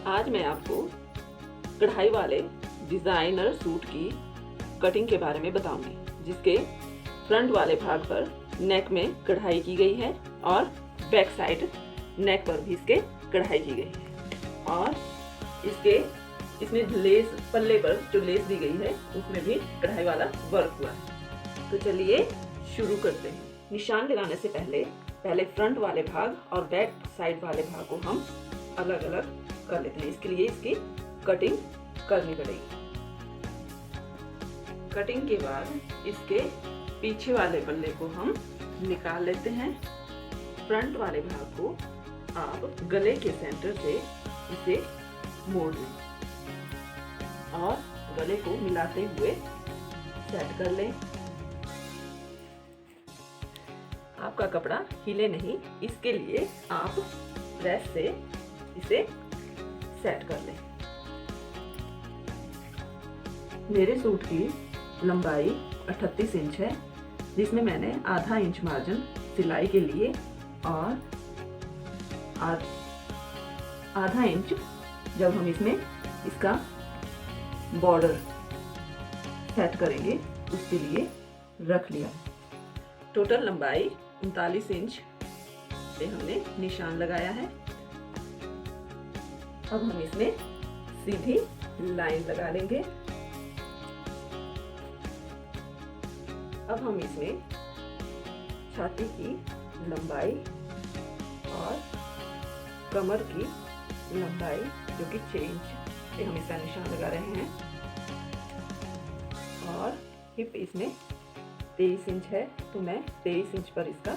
आज मैं आपको कढ़ाई वाले डिज़ाइनर सूट की कटिंग के बारे में बताऊंगी, जिसके फ्रंट वाले भाग पर नेक में कढ़ाई की गई है और बैक साइड नेक पर भी इसके कढ़ाई की गई है और इसमें लेस पल्ले पर जो लेस दी गई है उसमें भी कढ़ाई वाला वर्क हुआ है। तो चलिए शुरू करते हैं। निशान लगाने से पहले फ्रंट वाले भाग और बैक साइड वाले भाग को हम अलग अलग कर लेते हैं। इसके लिए इसकी कटिंग करनी पड़ेगी। कटिंग के बाद इसके पीछे वाले पल्ले को हम निकाल लेते हैं। फ्रंट वाले भाग को आप गले के सेंटर से इसे मोड़ लें और गले को मिलाते हुए सेट कर लें। आपका कपड़ा हिले नहीं, इसके लिए आप प्रेस से इसे सेट कर लें। मेरे सूट की लंबाई 38 इंच है, जिसमें मैंने आधा इंच मार्जिन सिलाई के लिए और आधा इंच जब हम इसमें इसका बॉर्डर सेट करेंगे उसके लिए रख लिया। टोटल लंबाई 39 इंच से हमने निशान लगाया है। अब हम इसमें सीधी लाइन लगा लेंगे। अब हम इसमें छाती की लंबाई और कमर की लंबाई जो कि 6 इंच से हम इसका निशान लगा रहे हैं और हिप इसमें 23 इंच है, तो मैं 23 इंच पर इसका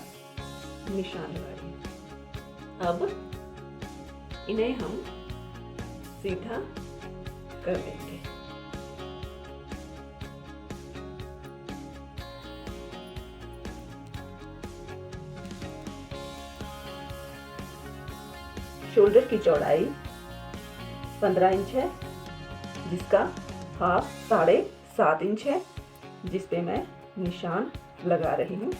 निशान लगा रही हूँ। अब इन्हें हम सीधा कर देंगे। शोल्डर की चौड़ाई 15 इंच है, जिसका हाफ 7.5 इंच है, जिस पे मैं निशान लगा रही हूँ।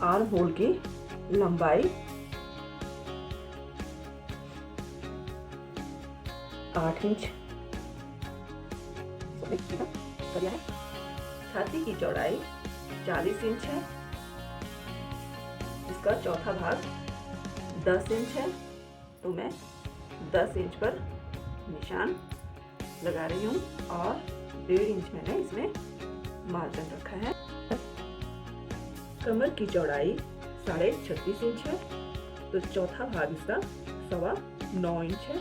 आर्म होल की लंबाई 8 इंच है। छाती की चौड़ाई 40 इंच है, इसका चौथा भाग 10 इंच है, तो मैं 10 इंच पर निशान लगा रही हूँ और 1.5 इंच मैंने इसमें मार्जिन रखा है। कमर की चौड़ाई 36.5 इंच है, तो चौथा भाग इसका 9.25 इंच है।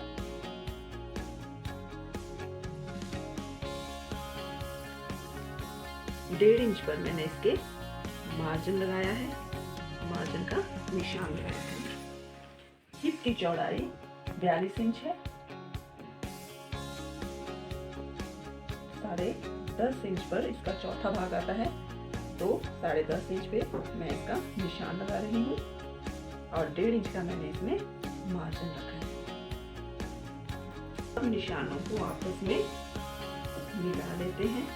डेढ़ इंच पर मैंने इसके मार्जिन लगाया है, मार्जिन का निशान लगाया है। हिप की चौड़ाई 42 इंच है, 10.5 इंच पर इसका चौथा भाग आता है, तो 10.5 इंच पे मैं इसका निशान लगा रही हूँ और 1.5 इंच का मैंने इसमें मार्जिन रखा है। अब निशानों को आपस में मिला लेते हैं।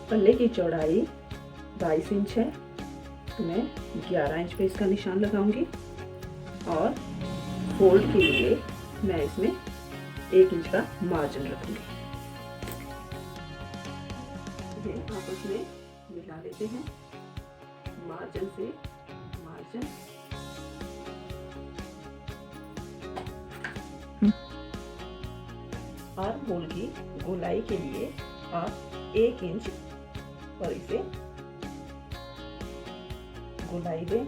पल्ले की चौड़ाई 22 इंच है, तो मैं 11 इंच पे इसका निशान लगाऊंगी और फोल्ड के लिए मैं इसमें 1 इंच का मार्जिन रखूंगी। ये आपस में मिला लेते हैं, मार्जिन से मार्जिन। आर्म होल की गोलाई के लिए आप 1 इंच पर इसे गोलाई दें।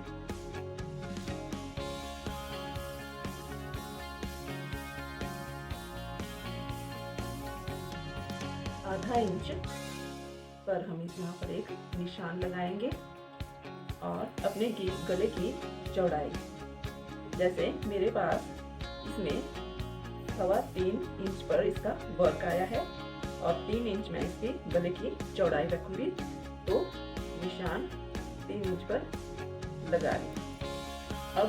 आधा इंच पर हम यहाँ पर एक निशान लगाएंगे और अपने गले की चौड़ाई, जैसे मेरे पास इसमें 3.25 इंच पर इसका वर्क आया है और 3 इंच मैं इसकी गले की चौड़ाई रखूंगी, तो निशान 3 इंच पर लगा लें। अब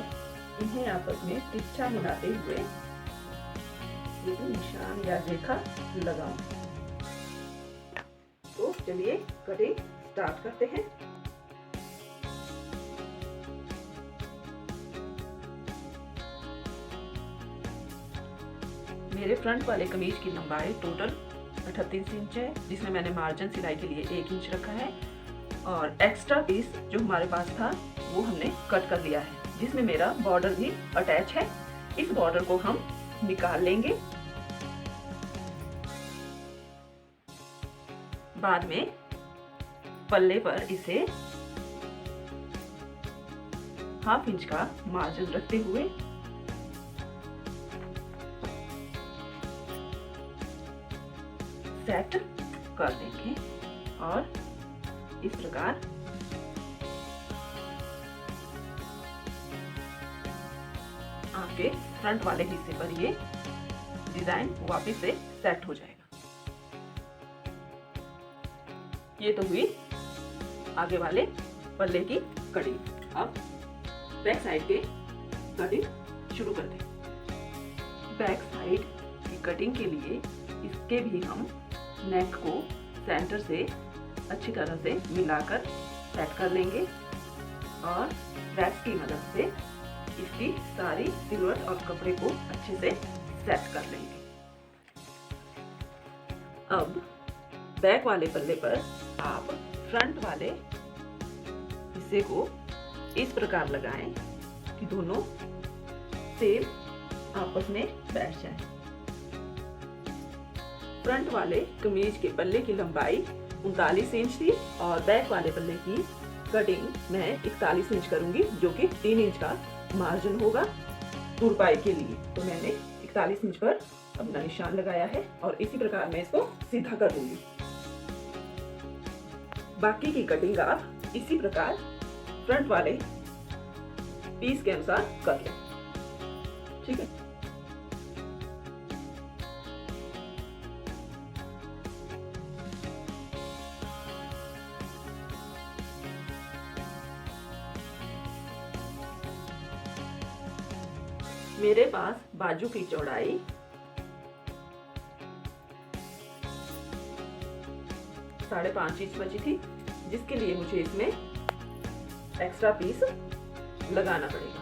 इन्हें आपस में तिरछा मिलाते हुए एक निशान या रेखा लगाऊं। तो चलिए कटिंग स्टार्ट करते हैं। मेरे फ्रंट वाले कमीज की लंबाई टोटल 38 इंच है, जिसमें मैंने मार्जिन सिलाई के लिए 1 इंच रखा है और एक्स्ट्रा पीस जो हमारे पास था वो हमने कट कर लिया है, जिसमें मेरा बॉर्डर भी अटैच है। इस बॉर्डर को हम निकाल लेंगे। बाद में पल्ले पर इसे 1/2 इंच का मार्जिन रखते हुए सेट कर देंगे और इस प्रकार आपके फ्रंट वाले हिस्से पर ये डिजाइन वापस से सेट हो जाएगा। ये तो हुई आगे वाले पल्ले की कटिंग। अब बैक साइड के कटिंग शुरू करते हैं। बैक साइड की कटिंग के लिए इसके भी हम नेक को सेंटर से अच्छी तरह से मिलाकर सेट कर लेंगे और प्रेस की मदद से इसकी सारी सिलवट और कपड़े को अच्छे से सेट कर लेंगे। अब बैक वाले पल्ले पर आप फ्रंट वाले हिस्से को इस प्रकार लगाएं कि दोनों सेम आपस में बैठ जाएं। फ्रंट वाले कमीज के पल्ले की लंबाई 39 इंच थी और बैक वाले पल्ले की कटिंग मैं 41 इंच करूंगी, जो कि 3 इंच का मार्जिन होगा तुरपाई के लिए। तो मैंने 41 इंच पर अपना निशान लगाया है और इसी प्रकार मैं इसको सीधा कर दूंगी। बाकी की कटिंग आप इसी प्रकार फ्रंट वाले पीस के अनुसार कर लें। ठीक है। मेरे पास बाजू की चौड़ाई 5.5 इंच बची थी, जिसके लिए मुझे इसमें एक्स्ट्रा पीस लगाना पड़ेगा।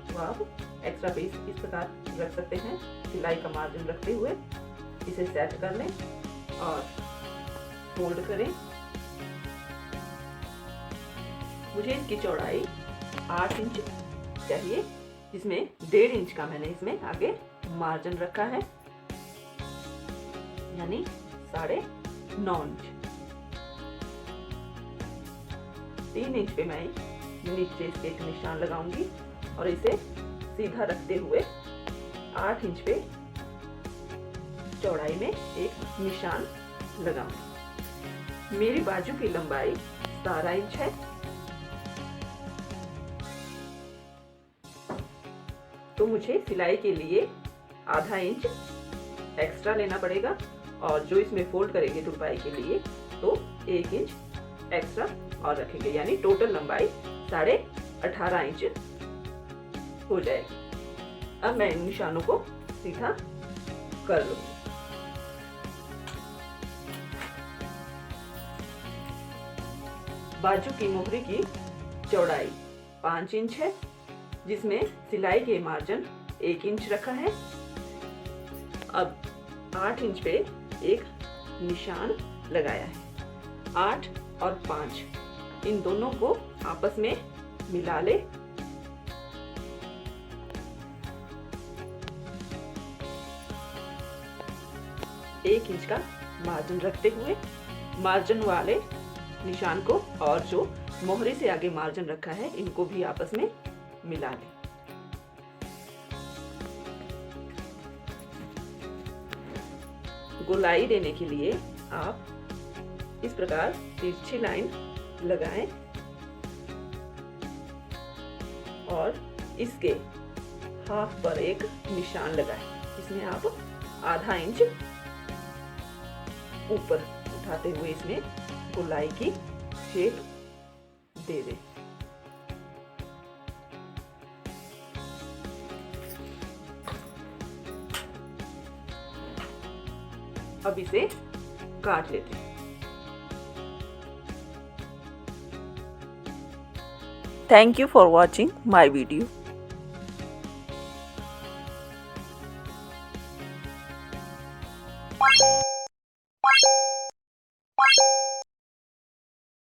तो आप एक्स्ट्रा पीस इस प्रकार रख सकते हैं। सिलाई का मार्जिन रखते हुए इसे सेट कर लें और फोल्ड करें। मुझे इसकी चौड़ाई 8 इंच चाहिए, जिसमें 1.5 इंच का मैंने इसमें आगे मार्जिन रखा है, यानी 9.5 इंच। 3 इंच पे मैं नीचे इसके एक निशान लगाऊंगी और इसे सीधा रखते हुए 8 इंच पे चौड़ाई में एक निशान लगाऊंगी। मेरी बाजू की लंबाई 17 इंच है, तो मुझे सिलाई के लिए आधा इंच एक्स्ट्रा लेना पड़ेगा और जो इसमें फोल्ड करेंगे तुरपाई के लिए तो 1 इंच एक्स्ट्रा और रखेंगे, यानी टोटल लंबाई 18.5 इंच हो जाएगी। अब मैं इन निशानों को सीधा कर लूंगी। बाजू की मोहरी की चौड़ाई 5 इंच है, जिसमें सिलाई के मार्जिन 1 इंच रखा है। अब 8 इंच पे एक निशान लगाया है। 8 और 5 इन दोनों को आपस में मिला ले। एक इंच का मार्जिन रखते हुए मार्जिन वाले निशान को और जो मोहरे से आगे मार्जिन रखा है इनको भी आपस में मिला लें। गोलाई देने के लिए आप इस प्रकार तिरछी लाइन लगाएं और इसके हाफ पर एक निशान लगाएं। इसमें आप आधा इंच ऊपर उठाते हुए इसमें गोलाई की शेप दे दें। अब इसे काट लेते हैं। Thank you for watching my video.